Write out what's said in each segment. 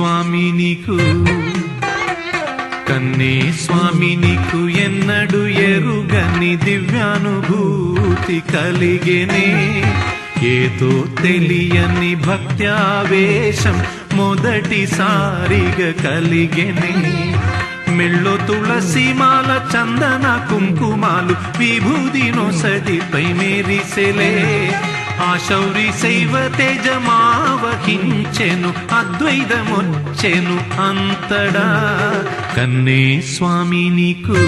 స్వామి నీకు కన్నే స్వామి నీకు ఎన్నడు ఎరుగని దివ్యానుభూతి కలిగెనే ఏదో తెలియని భక్త్యావేశం మొదటిసారిగా కలిగెనే మెళ్ళో తులసిమాల చందన కుంకుమాలు విభూది నొసటిపై మెరిసెలే ఆ శౌరి శైవ తేజమావహించెను అద్వైతమొచ్చెను అంతడా కన్నే స్వామి నీకు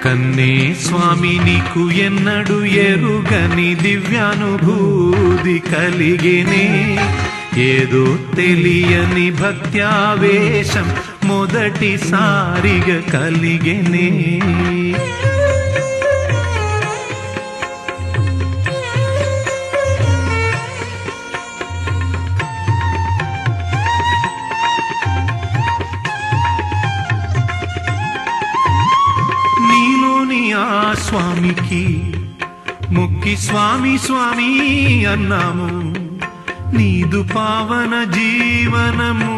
కన్నే స్వామి నీకు ఎన్నడు ఎరుగని దివ్యానుభూతి కలిగెనే ఏదో తెలియని భక్త్యావేశం మొదటిసారిగా కలిగెనే నీలోని ఆ స్వామికి మొక్కి స్వామి స్వామి అన్నాము నీదు పావన జీవనము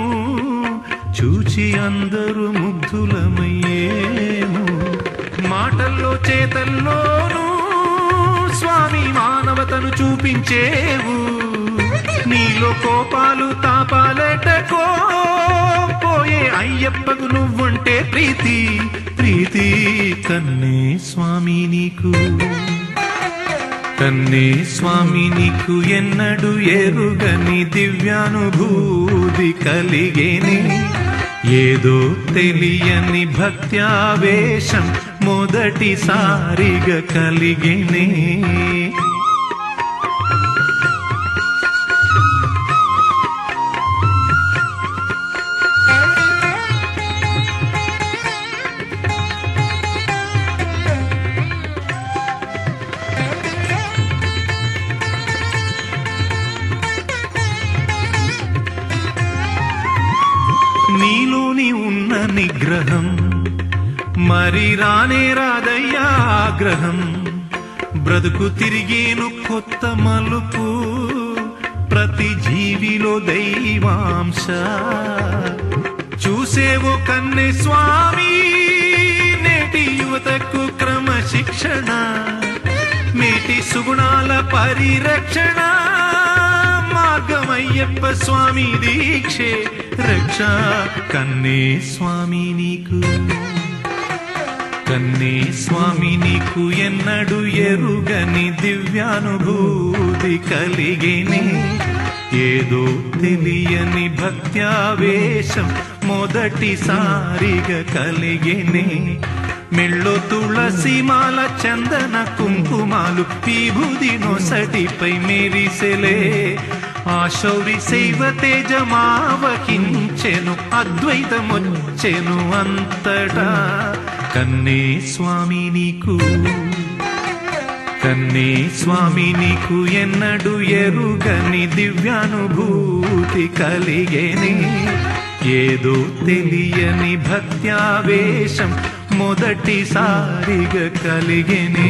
చూచి అందరూ ముగ్ధులమయ్యేము మాటల్లో చేతల్లోనూ స్వామి మానవతను చూపించేవు నీలో కోపాలు తాపాలటకో పోయే అయ్యప్పకు నువ్వంటే ప్రీతి ప్రీతి కన్నే స్వామి నీకు కన్నే స్వామి నీకు ఎన్నడు ఎరుగని దివ్యానుభూతి కలిగేనే ఏదో తెలియని భక్త్యావేశం మొదటిసారిగా కలిగేనే నీలోని ఉన్న నిగ్రహం మరి రానే రాదయ్యా ఆగ్రహం బ్రతుకు తిరిగేను కొత్త మలుపు ప్రతి జీవిలో దైవాంశ చూసేవో కన్నే స్వామి నేటి యువతకు క్రమశిక్షణ మేటి సుగుణాల పరిరక్షణ మార్గమయ్యప్ప స్వామి దీక్షే రక్ష కన్నే స్వామి నీకు కన్నే స్వామి నీకు ఎన్నడు ఎరుగని దివ్యానుభూతి కలిగేనే ఏదో తెలియని భక్త్యావేశం మొదటిసారిగా కలిగేనే మెళ్ళో తులసిమాల చందన కుంకుమాలు విభూది నొసటిపై మెరిసెలే ఆ శౌరి శైవ తేజమావహించెను అద్వైతమొచ్చెను అంతటా కన్నే స్వామి నీకు కన్నే స్వామి నీకు ఎన్నడు ఎరుగని దివ్యానుభూతి కలిగేనే ఏదో తెలియని భక్త్యావేశం మొదటిసారిగా కలిగేనే